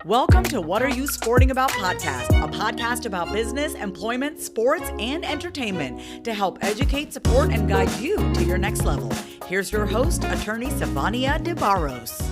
Welcome to What Are You Sporting About podcast, a podcast about business, employment, sports, and entertainment to help educate, support, and guide you to your next level. Here's your host, attorney Sivonnia DeBarros.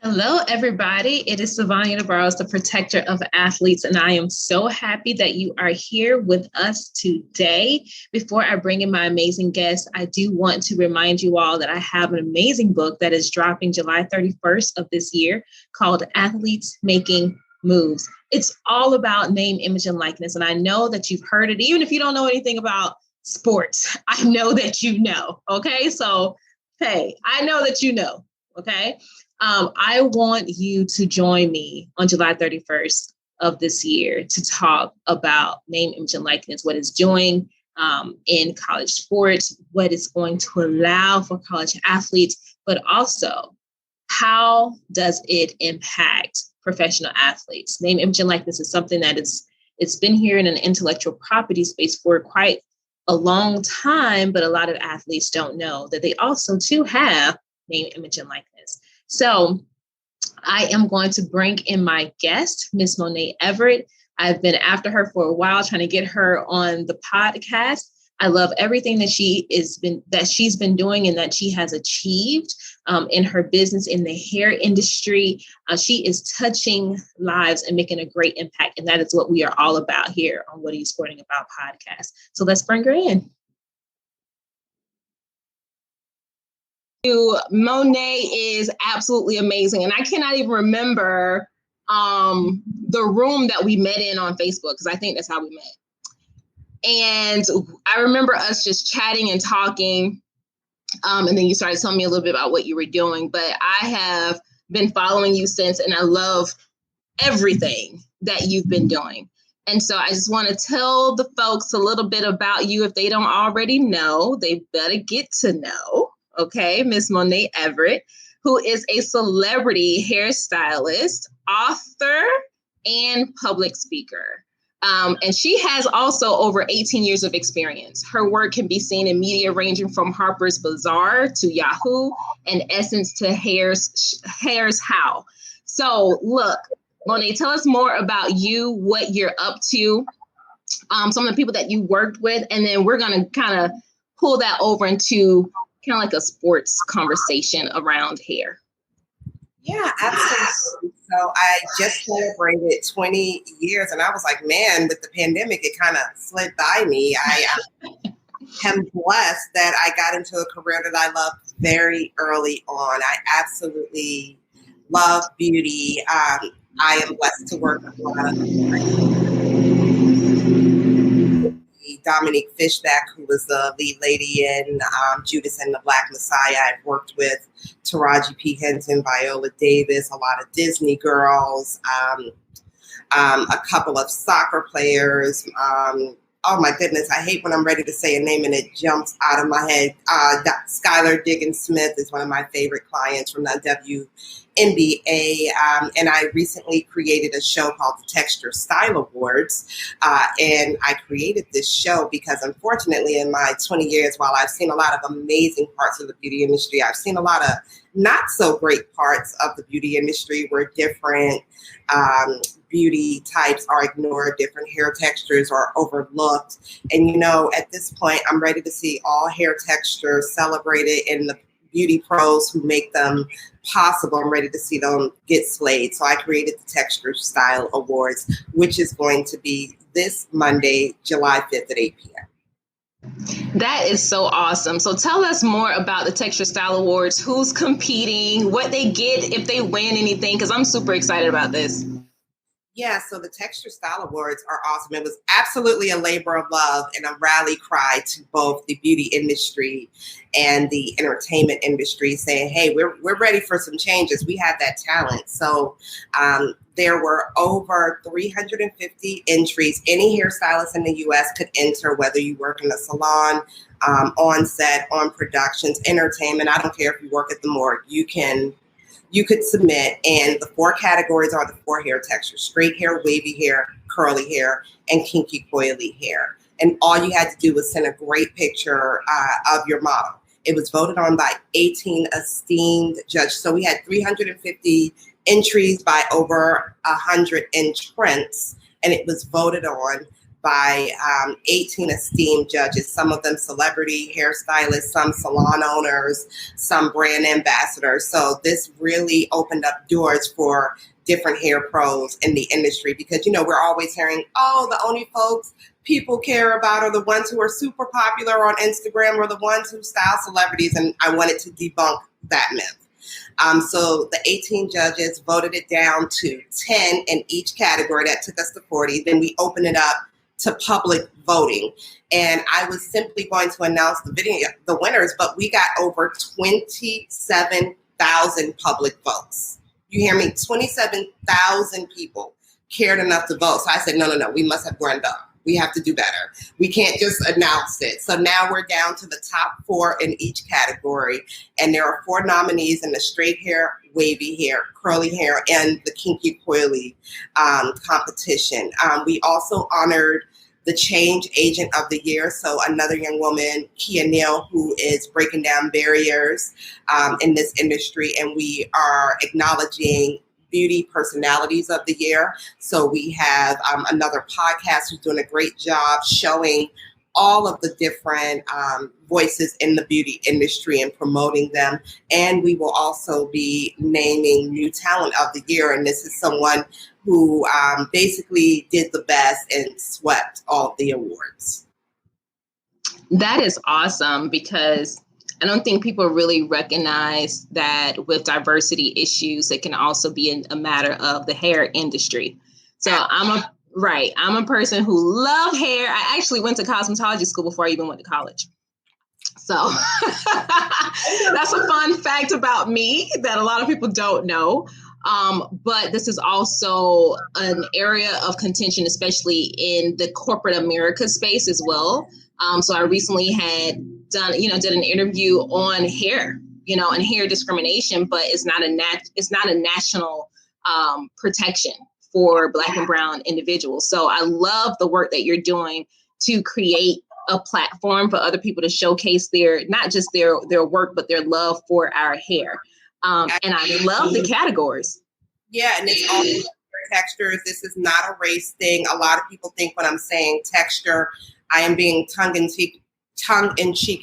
Hello, everybody. It is Sivonnia DeBarros, the protector of athletes, and I am so happy that you are here with us today. Before I bring in my amazing guest, I do want to remind you all that I have an amazing book that is dropping July 31st of this year called Athletes Making Moves. It's all about name, image, and likeness, and I know that you've heard it. Even if you don't know anything about sports, I know that you know, okay? So, hey, I know that you know, okay? I want you to join me on July 31st of this year to talk about name, image, and likeness, what it's doing in college sports, what it's going to allow for college athletes, but also how does it impact professional athletes? Name, image, and likeness is something that it's been here in an intellectual property space for quite a long time, but a lot of athletes don't know that they also too have name, image, and likeness. So I am going to bring in my guest, Miss Monae Everett. I've been after her for a while, trying to get her on the podcast. I love everything that she's been doing and that she has achieved in her business in the hair industry. She is touching lives and making a great impact. And that is what we are all about here on What Are You Sporting About podcast. So let's bring her in. Monae is absolutely amazing. And I cannot even remember the room that we met in on Facebook, because I think that's how we met. And I remember us just chatting and talking. And then you started telling me a little bit about what you were doing. But I have been following you since, and I love everything that you've been doing. And so I just want to tell the folks a little bit about you. If they don't already know, they better get to know. Okay, Miss Monae Everett, who is a celebrity hairstylist, author, and public speaker. And she has also over 18 years of experience. Her work can be seen in media ranging from Harper's BAZAAR to Yahoo and Essence to Hair's How. So look, Monae, tell us more about you, what you're up to, some of the people that you worked with, and then we're going to kind of pull that over into kind of like a sports conversation around hair. Yeah, absolutely. So I just celebrated 20 years and I was like, man, with the pandemic, it kind of slid by me. I am blessed that I got into a career that I loved very early on. I absolutely love beauty. I am blessed to work with a lot of Dominique Fishback, who was the lead lady in Judas and the Black Messiah. I've worked with Taraji P. Henson, Viola Davis, a lot of Disney girls, a couple of soccer players. Oh my goodness, I hate when I'm ready to say a name and it jumps out of my head. Skylar Diggins Smith is one of my favorite clients from the WNBA. And I recently created a show called the Texture Style Awards. And I created this show because unfortunately in my 20 years, while I've seen a lot of amazing parts of the beauty industry, I've seen a lot of not so great parts of the beauty industry where different beauty types are ignored, different hair textures are overlooked. And, you know, at this point, I'm ready to see all hair textures celebrated and the beauty pros who make them possible. I'm ready to see them get slayed. So I created the Texture Style Awards, which is going to be this Monday, July 5th at 8 p.m. That is so awesome. So tell us more about the Texture Style Awards, who's competing, what they get if they win anything, because I'm super excited about this. Yeah, so the Texture Style Awards are awesome. It was absolutely a labor of love and a rally cry to both the beauty industry and the entertainment industry, saying, hey, we're ready for some changes. We have that talent. So there were over 350 entries. Any hairstylist in the U.S. could enter, whether you work in a salon, on set, on productions, entertainment. I don't care if you work at the morgue. You could submit, and the 4 categories are the 4 hair textures: straight hair, wavy hair, curly hair, and kinky coily hair. And all you had to do was send a great picture of your model. It was voted on by 18 esteemed judges. So we had 350 entries by over 100 entrants, and it was voted on by 18 esteemed judges, some of them celebrity hairstylists, some salon owners, some brand ambassadors. So this really opened up doors for different hair pros in the industry, because, you know, we're always hearing, oh, the only folks people care about are the ones who are super popular on Instagram or the ones who style celebrities. And I wanted to debunk that myth. So the 18 judges voted it down to 10 in each category. That took us to 40. Then we opened it up to public voting. And I was simply going to announce the winners, but we got over 27,000 public votes. You hear me? 27,000 people cared enough to vote. So I said, no, we must have grown up. We have to do better. We can't just announce it. So now we're down to the top 4 in each category. And there are 4 nominees in the straight hair, wavy hair, curly hair, and the kinky coily competition. We also honored the Change Agent of the Year. So another young woman, Kia Neal, who is breaking down barriers in this industry. And we are acknowledging Beauty Personalities of the Year. So we have another podcast who's doing a great job showing all of the different voices in the beauty industry and promoting them. And we will also be naming New Talent of the Year. And this is someone who basically did the best and swept all the awards. That is awesome, because I don't think people really recognize that with diversity issues, it can also be a matter of the hair industry. So I'm a person who love hair. I actually went to cosmetology school before I even went to college. So that's a fun fact about me that a lot of people don't know. But this is also an area of contention, especially in the corporate America space as well. So I recently did an interview on hair, and hair discrimination, but it's not a national protection for Black and brown individuals. So I love the work that you're doing to create a platform for other people to showcase not just their work, but their love for our hair. And I love the categories. Yeah, and it's all textures. This is not a race thing. A lot of people think when I'm saying texture, I am being tongue in cheek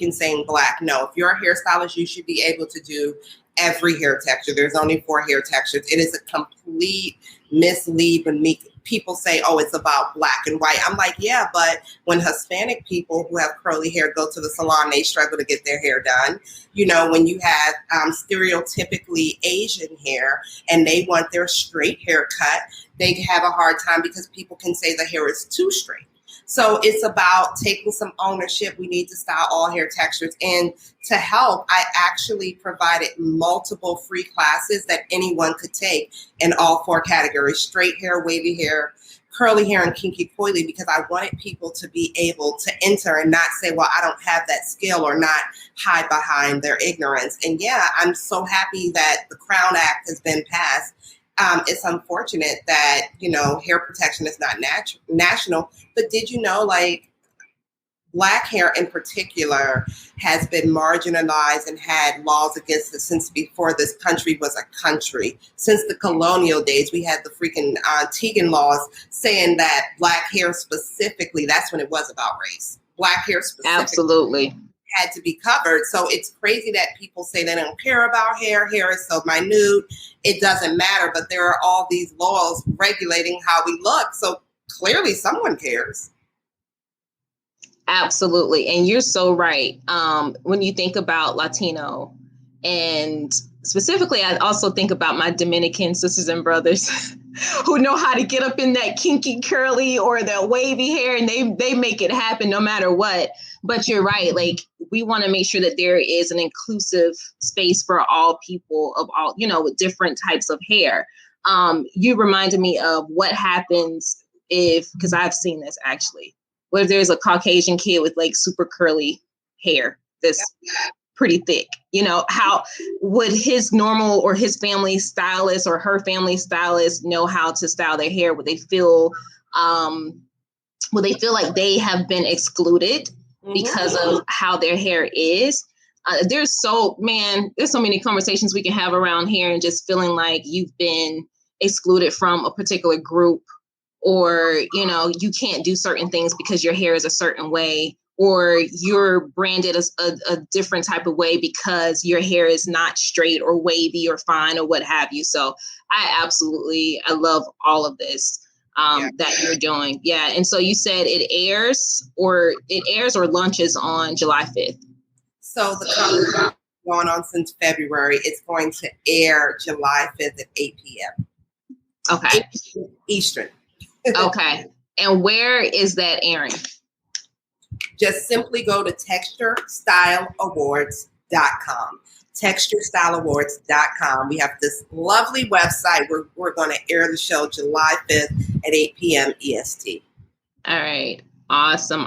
and saying Black. No, if you're a hairstylist, you should be able to do every hair texture. There's only 4 hair textures. It is a complete mislead when people say, oh, it's about Black and white. I'm like, yeah, but when Hispanic people who have curly hair go to the salon, they struggle to get their hair done. When you have stereotypically Asian hair and they want their straight hair cut, they have a hard time because people can say the hair is too straight. So it's about taking some ownership. We need to style all hair textures. And to help, I actually provided multiple free classes that anyone could take in all 4 categories: straight hair, wavy hair, curly hair, and kinky coily, because I wanted people to be able to enter and not say, well, I don't have that skill, or not hide behind their ignorance. And yeah, I'm so happy that the Crown Act has been passed. It's unfortunate that, hair protection is not national, but did you know, Black hair in particular has been marginalized and had laws against it since before this country was a country. Since the colonial days, we had the freaking Tegan laws saying that Black hair specifically, that's when it was about race. Black hair specifically. Absolutely. Had to be covered. So it's crazy that people say they don't care about hair. Hair is so minute. It doesn't matter. But there are all these laws regulating how we look. So clearly someone cares. Absolutely. And you're so right. When you think about Latino, and specifically, I also think about my Dominican sisters and brothers who know how to get up in that kinky curly or that wavy hair, and they make it happen no matter what. But you're right. We want to make sure that there is an inclusive space for all people of all, with different types of hair. You reminded me of what happens because I've seen this actually, where there's a Caucasian kid with super curly hair that's pretty thick. How would his normal or his family stylist or her family stylist know how to style their hair? Would they feel well, they feel like they have been excluded because of how their hair is. There's so many conversations we can have around here, and just feeling like you've been excluded from a particular group, or, you know, you can't do certain things because your hair is a certain way, or you're branded as a different type of way because your hair is not straight or wavy or fine or what have you. So I love all of this that you're doing. Yeah. And so you said it airs or launches on July 5th. So the company's going on since February. It's going to air July 5th at 8 p.m. Okay. Eastern. Okay. And where is that airing? Just simply go to texturestyleawards.com. texturestyleawards.com. We have this lovely website where we're going to air the show July 5th at 8 p.m. EST. All right. Awesome.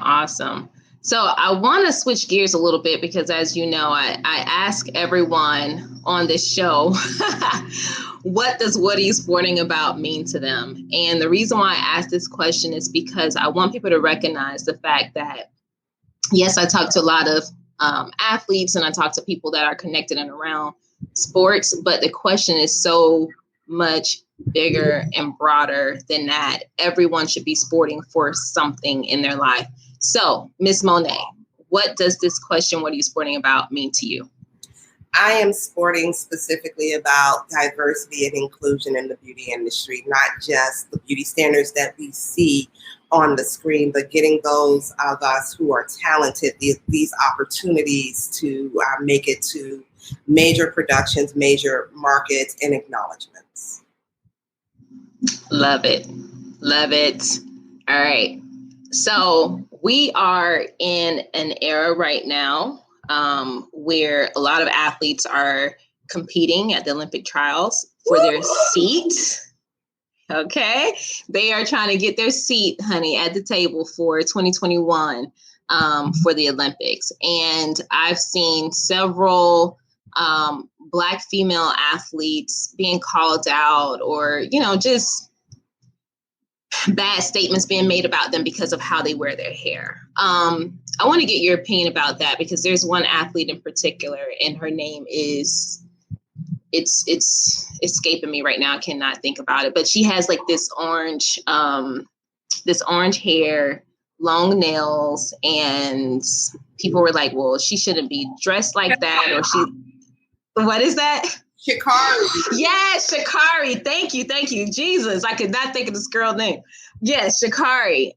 So I want to switch gears a little bit because, as you know, I ask everyone on this show, what does what are you sporting about mean to them? And the reason why I ask this question is because I want people to recognize the fact that, yes, I talk to a lot of athletes and I talk to people that are connected and around sports, but the question is so much bigger and broader than that. Everyone should be sporting for something in their life. So, Miss Monae, what does this question, what are you sporting about, mean to you? I am sporting specifically about diversity and inclusion in the beauty industry, not just the beauty standards that we see on the screen, but getting those of us who are talented these opportunities to make it to major productions, major markets, and acknowledgments. Love it. All right. So we are in an era right now where a lot of athletes are competing at the Olympic trials for their seat. Okay. They are trying to get their seat, honey, at the table for 2021 for the Olympics. And I've seen several Black female athletes being called out, or, you know, just bad statements being made about them because of how they wear their hair. I want to get your opinion about that, because there's one athlete in particular, and her name is, it's escaping me right now. I cannot think about it, but she has like this orange hair, long nails, and people were like, well, she shouldn't be dressed like that, or what is that? Sha'Carri. Yes, Sha'Carri. Thank you. Jesus, I could not think of this girl's name. Yes, Sha'Carri.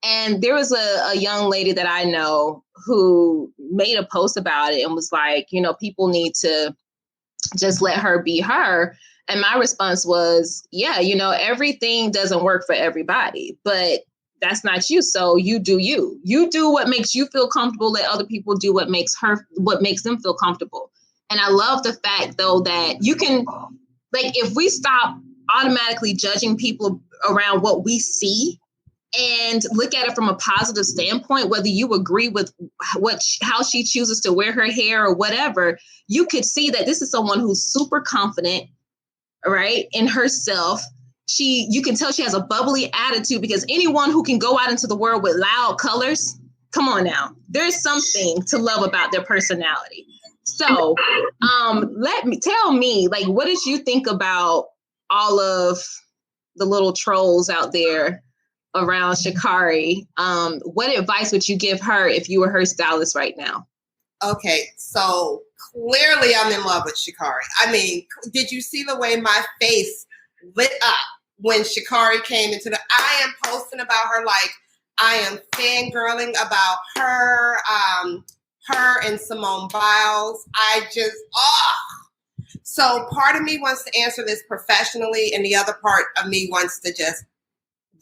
And there was a young lady that I know who made a post about it and was like, you know, people need to just let her be her. And my response was, yeah, you know, everything doesn't work for everybody, but that's not you. So you do you. You do what makes you feel comfortable. Let other people do what makes them feel comfortable. And I love the fact, though, that you can, like, if we stop automatically judging people around what we see and look at it from a positive standpoint, whether you agree with how she chooses to wear her hair or whatever, you could see that this is someone who's super confident, right, in herself. You can tell she has a bubbly attitude, because anyone who can go out into the world with loud colors, come on now, there's something to love about their personality. So tell me, like, what did you think about all of the little trolls out there around Sha'Carri? What advice would you give her if you were her stylist right now? Okay, so clearly I'm in love with Sha'Carri. I mean, did you see the way my face lit up when Sha'Carri came into I am posting about her like I am fangirling about her, her and Simone Biles. So part of me wants to answer this professionally, and the other part of me wants to just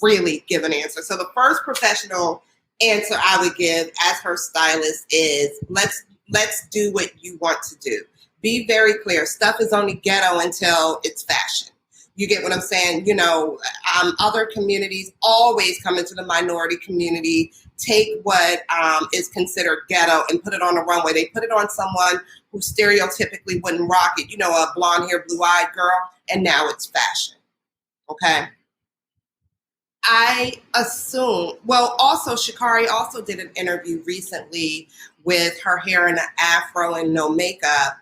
really give an answer. So the first professional answer I would give as her stylist is let's do what you want to do. Be very clear. Stuff is only ghetto until it's fashion. You get what I'm saying? You know, other communities always come into the minority community, take what is considered ghetto and put it on a runway. They put it on someone who stereotypically wouldn't rock it, you know, a blonde hair, blue eyed girl, and now it's fashion. Okay. I assume, well, also Sha'Carri also did an interview recently with her hair in an afro and no makeup,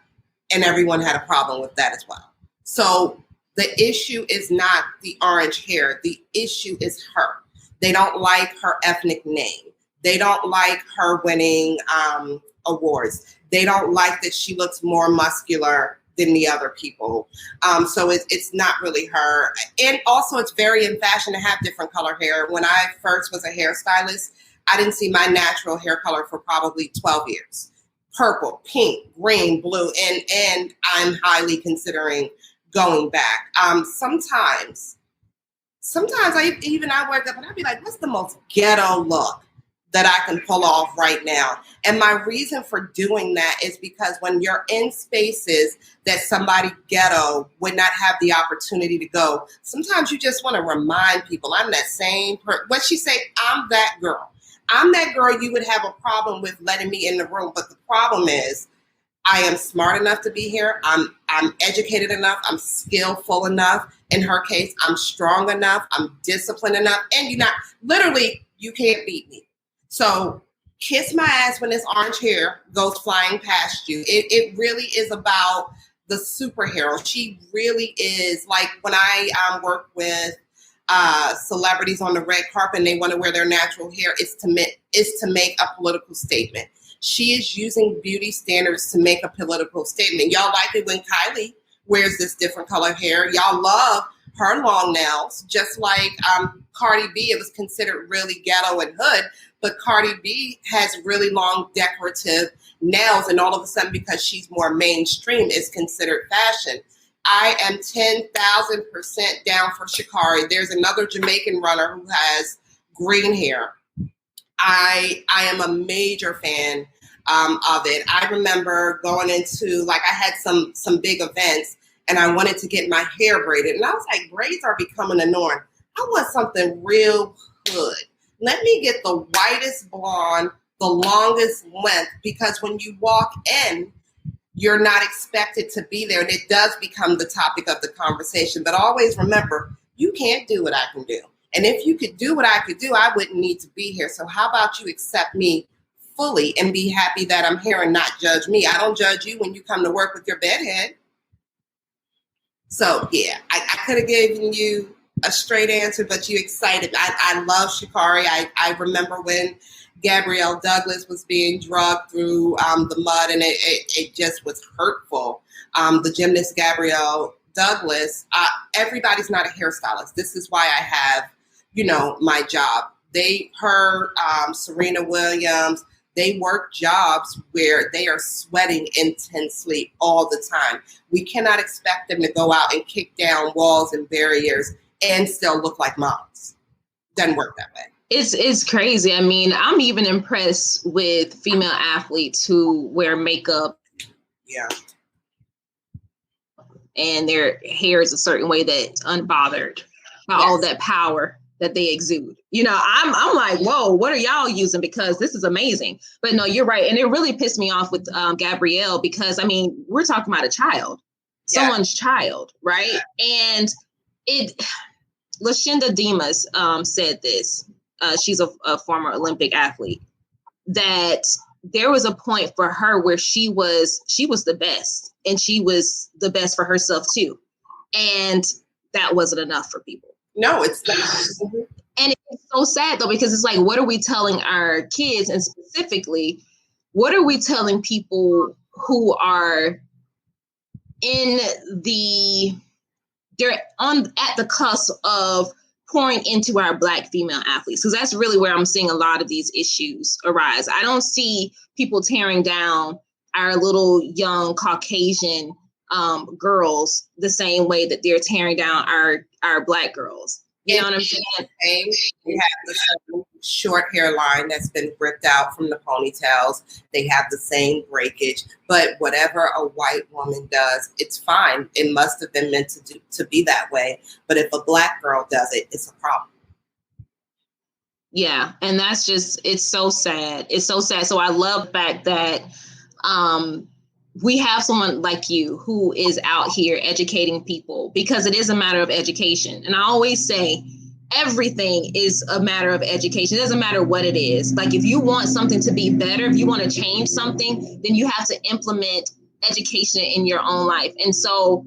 and everyone had a problem with that as well. So the issue is not the orange hair. The issue is her. They don't like her ethnic name. They don't like her winning awards. They don't like that she looks more muscular than the other people. So it's not really her. And also it's very in fashion to have different color hair. When I first was a hairstylist, I didn't see my natural hair color for probably 12 years. Purple, pink, green, blue, and I'm highly considering going back. Sometimes I wake up and I'd be like, what's the most ghetto look that I can pull off right now? And my reason for doing that is because when you're in spaces that somebody ghetto would not have the opportunity to go, sometimes you just want to remind people, I'm that same person. What she say, I'm that girl. I'm that girl you would have a problem with letting me in the room. But the problem is, I am smart enough to be here. I'm educated enough. I'm skillful enough. In her case, I'm strong enough. I'm disciplined enough. And you can't beat me. So kiss my ass when this orange hair goes flying past you. It really is about the superhero. She really is, like when I work with celebrities on the red carpet and they want to wear their natural hair, is to make a political statement. She is using beauty standards to make a political statement. Y'all like it when Kylie wears this different color hair. Y'all love her long nails, just like Cardi B. It was considered really ghetto and hood, but Cardi B has really long decorative nails, and all of a sudden, because she's more mainstream, is considered fashion. I am 10,000% down for Sha'Carri. There's another Jamaican runner who has green hair. I am a major fan of it. I remember going into, I had some big events and I wanted to get my hair braided. And I was like, braids are becoming a norm. I want something real good. Let me get the whitest blonde, the longest length, because when you walk in, you're not expected to be there. And it does become the topic of the conversation. But always remember, you can't do what I can do. And if you could do what I could do, I wouldn't need to be here. So how about you accept me fully and be happy that I'm here and not judge me? I don't judge you when you come to work with your bedhead. So yeah, I could have given you a straight answer, but you excited. I love Sha'Carri. I remember when Gabrielle Douglas was being dragged through the mud, and it just was hurtful. The gymnast Gabrielle Douglas, everybody's not a hairstylist. This is why I have, my job. Serena Williams, they work jobs where they are sweating intensely all the time. We cannot expect them to go out and kick down walls and barriers and still look like models. Doesn't work that way. It's crazy. I mean, I'm even impressed with female athletes who wear makeup. Yeah. And their hair is a certain way that's unbothered by all that power that they exude. I'm like, whoa, what are y'all using? Because this is amazing. But no, you're right. And it really pissed me off with Gabrielle, because, we're talking about a child, someone's child, right? And Lashinda Dimas said this. She's a former Olympic athlete, that there was a point for her where she was the best, and she was the best for herself too. And that wasn't enough for people. No, it's not. And it's so sad though, because it's like, what are we telling our kids? And specifically, what are we telling people who are they're at the cusp of pouring into our Black female athletes? Because that's really where I'm seeing a lot of these issues arise. I don't see people tearing down our little young Caucasian girls the same way that they're tearing down our Black girls. You know what I'm saying? We have the short hairline that's been ripped out from the ponytails. They have the same breakage, but whatever a white woman does, it's fine. It must have been meant to be that way. But if a Black girl does it, it's a problem. Yeah, and that's just, it's so sad. It's so sad. So I love the fact that we have someone like you who is out here educating people, because it is a matter of education. And I always say, everything is a matter of education. It doesn't matter what it is. Like if you want something to be better, if you want to change something, then you have to implement education in your own life. And so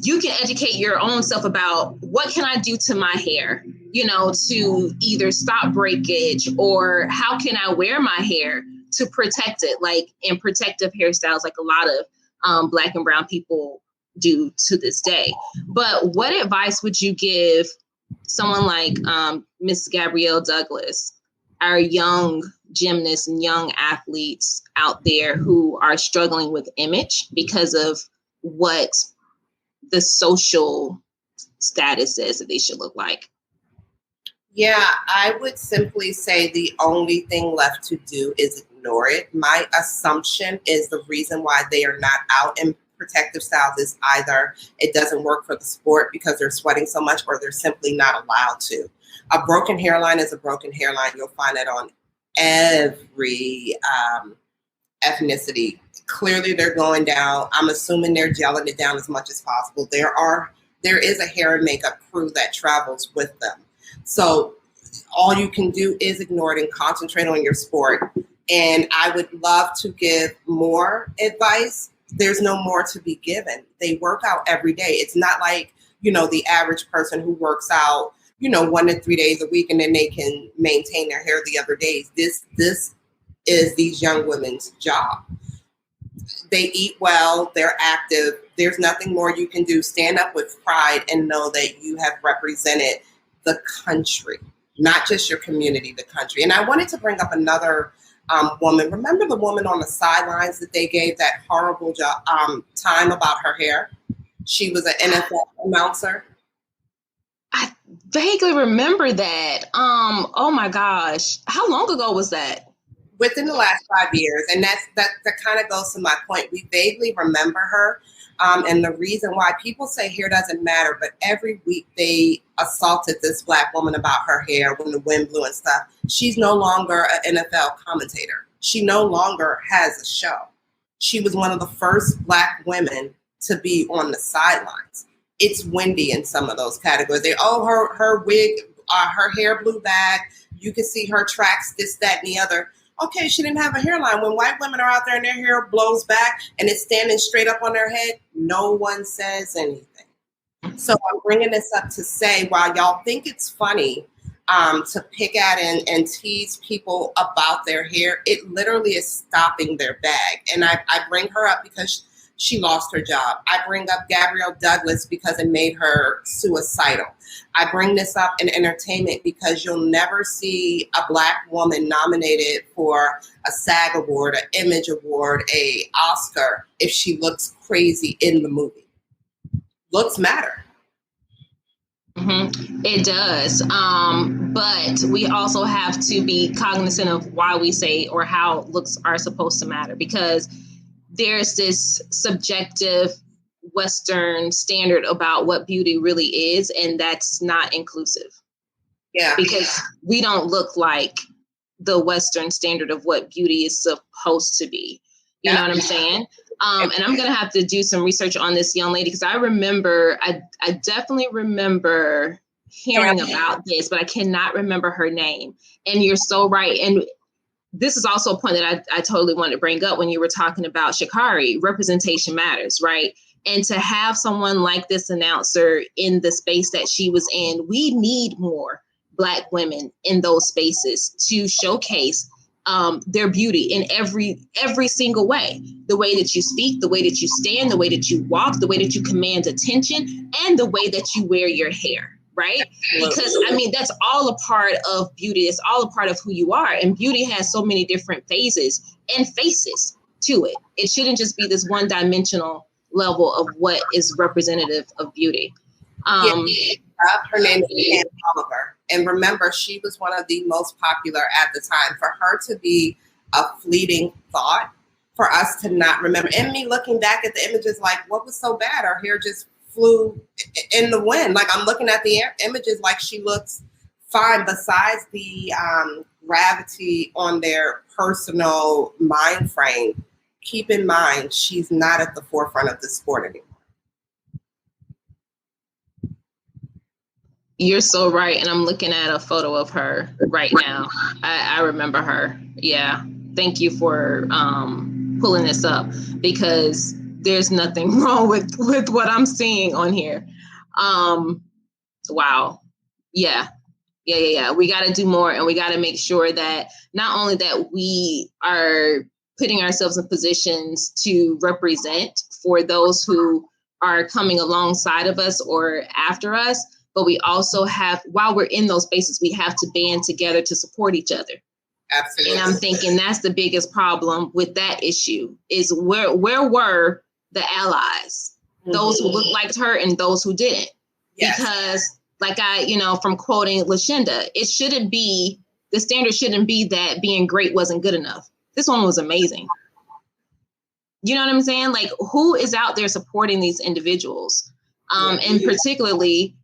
you can educate your own self about what can I do to my hair, you know, to either stop breakage, or how can I wear my hair to protect it, like in protective hairstyles, like a lot of Black and brown people do to this day. But what advice would you give someone like Miss Gabrielle Douglas, our young gymnasts and young athletes out there who are struggling with image because of what the social status says that they should look like? Yeah, I would simply say the only thing left to do is ignore it. My assumption is the reason why they are not out in protective styles is either it doesn't work for the sport because they're sweating so much, or they're simply not allowed to. A broken hairline is a broken hairline. You'll find that on every ethnicity. Clearly they're going down. I'm assuming they're gelling it down as much as possible. There is a hair and makeup crew that travels with them. So all you can do is ignore it and concentrate on your sport. And I would love to give more advice. There's no more to be given. They work out every day. It's not like, you know, the average person who works out, you know, 1 to 3 days a week and then they can maintain their hair the other days. This is these young women's job. They eat well, they're active. There's nothing more you can do. Stand up with pride and know that you have represented the country, not just your community, the country. And I wanted to bring up another woman. Remember the woman on the sidelines that they gave that horrible job, time about her hair? She was an NFL announcer. I vaguely remember that. Oh my gosh. How long ago was that? Within the last 5 years. And that kind of goes to my point. We vaguely remember her. And the reason why people say hair doesn't matter, but every week they assaulted this Black woman about her hair when the wind blew and stuff. She's no longer an NFL commentator. She no longer has a show. She was one of the first Black women to be on the sidelines. It's windy in some of those categories. Her wig, her hair blew back. You can see her tracks, this, that, and the other. Okay, she didn't have a hairline. When white women are out there and their hair blows back and it's standing straight up on their head, no one says anything. So I'm bringing this up to say, while y'all think it's funny to pick at and tease people about their hair, it literally is stopping their bag. And I bring her up because she lost her job. I bring up Gabrielle Douglas because it made her suicidal. I bring this up in entertainment because you'll never see a Black woman nominated for a SAG award, an Image award, a Oscar if she looks crazy in the movie. Looks matter. Mm-hmm. It does. But we also have to be cognizant of why we say or how looks are supposed to matter, because there's this subjective Western standard about what beauty really is, and that's not inclusive. Yeah. Because we don't look like the Western standard of what beauty is supposed to be. You know what I'm saying? And I'm going to have to do some research on this young lady, because I definitely remember hearing about this, but I cannot remember her name. And you're so right. And this is also a point that I totally wanted to bring up when you were talking about Sha'Carri. Representation matters, right? And to have someone like this announcer in the space that she was in, we need more Black women in those spaces to showcase their beauty in every single way. The way that you speak, the way that you stand, the way that you walk, the way that you command attention, and the way that you wear your hair. Right? Because I mean, that's all a part of beauty. It's all a part of who you are. And beauty has so many different phases and faces to it. It shouldn't just be this one-dimensional level of what is representative of beauty. Her name is Pam Oliver. And remember, she was one of the most popular at the time. For her to be a fleeting thought, for us to not remember, and me looking back at the images like, what was so bad? Her hair just flew in the wind. Like, I'm looking at the images like she looks fine, besides the gravity on their personal mind frame. Keep in mind, she's not at the forefront of the sport anymore. You're so right. And I'm looking at a photo of her right now. I remember her. Yeah. Thank you for pulling this up, because there's nothing wrong with what I'm seeing on here. Wow. Yeah. We got to do more, and we got to make sure that not only that we are putting ourselves in positions to represent for those who are coming alongside of us or after us, but we also have, while we're in those spaces, we have to band together to support each other. Absolutely. And I'm thinking that's the biggest problem with that issue is where were the allies, those who looked like her and those who didn't? Yes. Because like from quoting Lashinda, the standard shouldn't be that being great wasn't good enough. This one was amazing. You know what I'm saying? Like, who is out there supporting these individuals? And particularly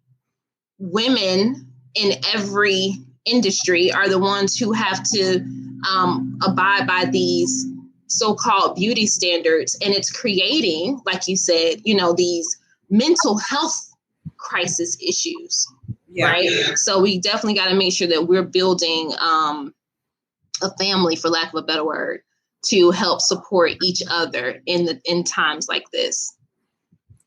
women in every industry are the ones who have to abide by these so-called beauty standards. And it's creating, like you said, these mental health crisis issues, right? Yeah. So we definitely got to make sure that we're building a family, for lack of a better word, to help support each other in times like this.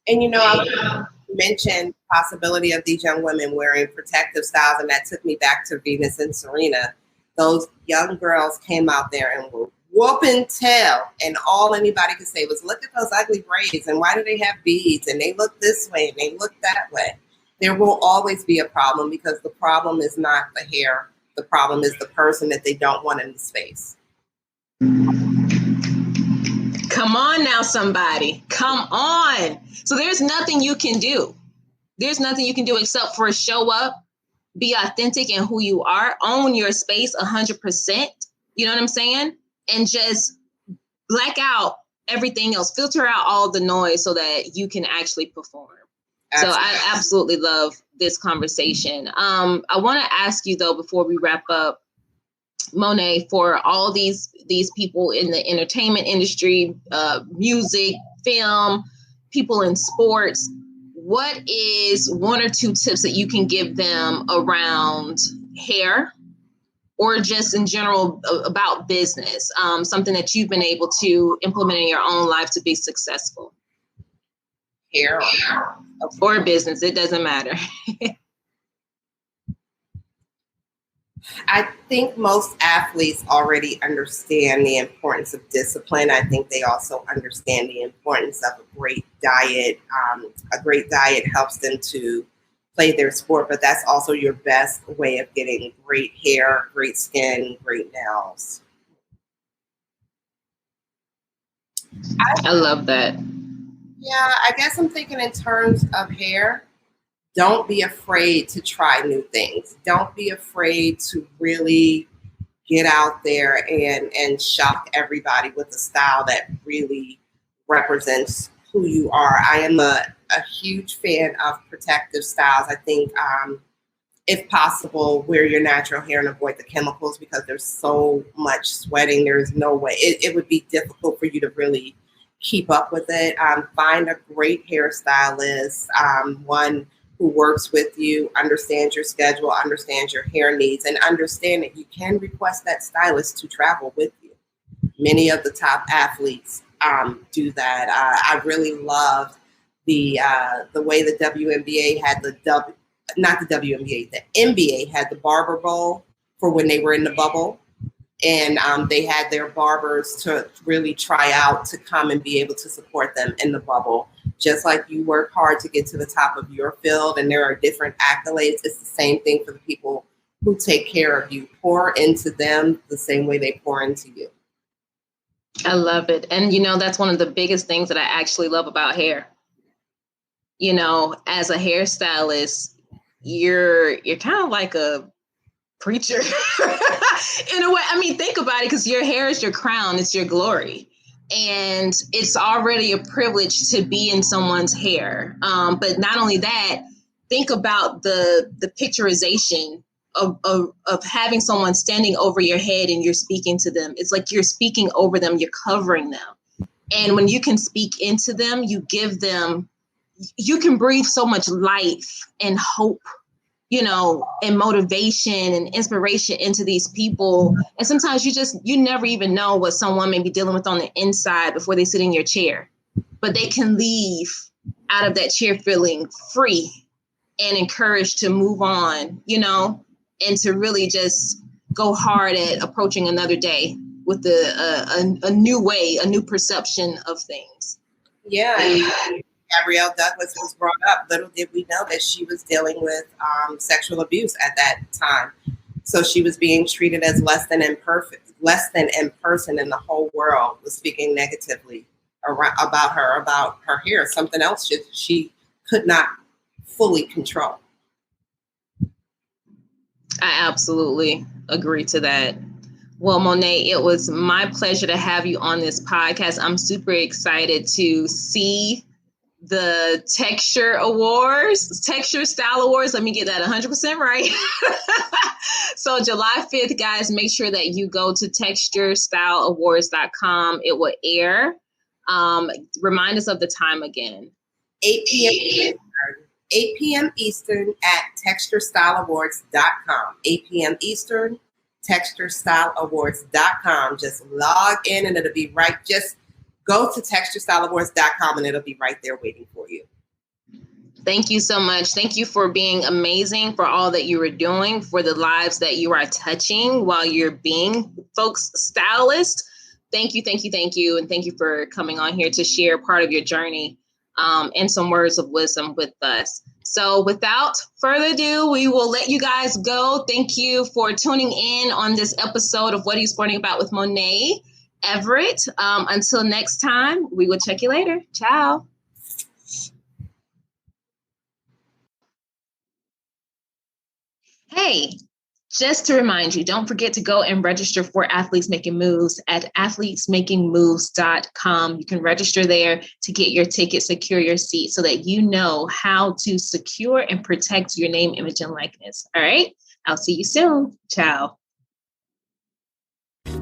And I mentioned possibility of these young women wearing protective styles, and that took me back to Venus and Serena. Those young girls came out there and were whooping tail, and all anybody could say was, look at those ugly braids, and why do they have beads, and they look this way and they look that way. There will always be a problem, because the problem is not the hair. The problem is the person that they don't want in the space. Come on now, somebody. Come on. So there's nothing you can do. There's nothing you can do except for show up, be authentic in who you are, own your space 100%. You know what I'm saying? And just black out everything else, filter out all the noise so that you can actually perform. Absolutely. So I absolutely love this conversation. I want to ask you, though, before we wrap up, Monae, for all these people in the entertainment industry, music, film, people in sports, what is one or two tips that you can give them around hair, or just in general about business, something that you've been able to implement in your own life to be successful? Hair or business, it doesn't matter. I think most athletes already understand the importance of discipline. I think they also understand the importance of a great diet. A great diet helps them to play their sport, but that's also your best way of getting great hair, great skin, great nails. I love that. Yeah, I guess I'm thinking in terms of hair. Don't be afraid to try new things. Don't be afraid to really get out there and shock everybody with a style that really represents who you are. I am a huge fan of protective styles. I think if possible, wear your natural hair and avoid the chemicals, because there's so much sweating. There's no way. It would be difficult for you to really keep up with it. Find a great hairstylist, one who works with you, understands your schedule, understands your hair needs, and understand that you can request that stylist to travel with you. Many of the top athletes do that. I really loved the way the WNBA had the NBA had the barber bowl for when they were in the bubble. And they had their barbers to really try out to come and be able to support them in the bubble. Just like you work hard to get to the top of your field, and there are different accolades, it's the same thing for the people who take care of you. Pour into them the same way they pour into you. I love it. And, that's one of the biggest things that I actually love about hair. As a hairstylist, you're kind of like a preacher in a way. I mean, think about it, because your hair is your crown, it's your glory, and it's already a privilege to be in someone's hair. But not only that, think about the picturization of having someone standing over your head and you're speaking to them. It's like you're speaking over them, you're covering them. And when you can speak into them, you can breathe so much life and hope, and motivation and inspiration into these people. And sometimes you never even know what someone may be dealing with on the inside before they sit in your chair, but they can leave out of that chair feeling free and encouraged to move on, and to really just go hard at approaching another day with a new way, a new perception of things. Yeah. Gabrielle Douglas was brought up. Little did we know that she was dealing with sexual abuse at that time. So she was being treated as less than in person, and the whole world was speaking negatively about her hair, something else she could not fully control. I absolutely agree to that. Well, Monae, it was my pleasure to have you on this podcast. I'm super excited to see the Texture Style Awards. Let me get that 100% right. So July 5th, guys, make sure that you go to texturestyleawards.com. It will air. Remind us of the time again. 8 p.m. Eastern at texturestyleawards.com. 8 p.m. Eastern, texturestyleawards.com. Just log in and it'll be right. Just go to texturestyleawards.com and it'll be right there waiting for you. Thank you so much. Thank you for being amazing, for all that you are doing, for the lives that you are touching while you're being folks' stylist. Thank you. And thank you for coming on here to share part of your journey and some words of wisdom with us. So without further ado, we will let you guys go. Thank you for tuning in on this episode of What Are You Sporting About with Monae Everett. Until next time, we will check you later. Ciao. Hey, just to remind you, don't forget to go and register for Athletes Making Moves at athletesmakingmoves.com. You can register there to get your ticket, secure your seat so that you know how to secure and protect your name, image, and likeness. All right. I'll see you soon. Ciao.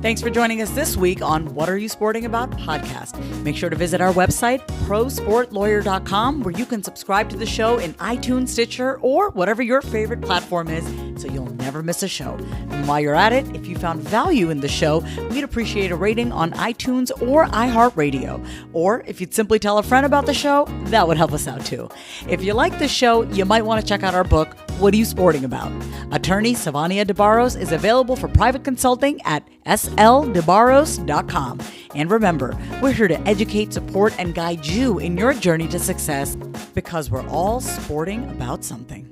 Thanks for joining us this week on What Are You Sporting About podcast. Make sure to visit our website, prosportlawyer.com, where you can subscribe to the show in iTunes, Stitcher, or whatever your favorite platform is, so you'll never miss a show. And while you're at it, if you found value in the show, we'd appreciate a rating on iTunes or iHeartRadio. Or if you'd simply tell a friend about the show, that would help us out too. If you like the show, you might want to check out our book, What Are You Sporting About? Attorney Sivonnia DeBarros is available for private consulting at sldebarros.com. And remember, we're here to educate, support, and guide you in your journey to success, because we're all sporting about something.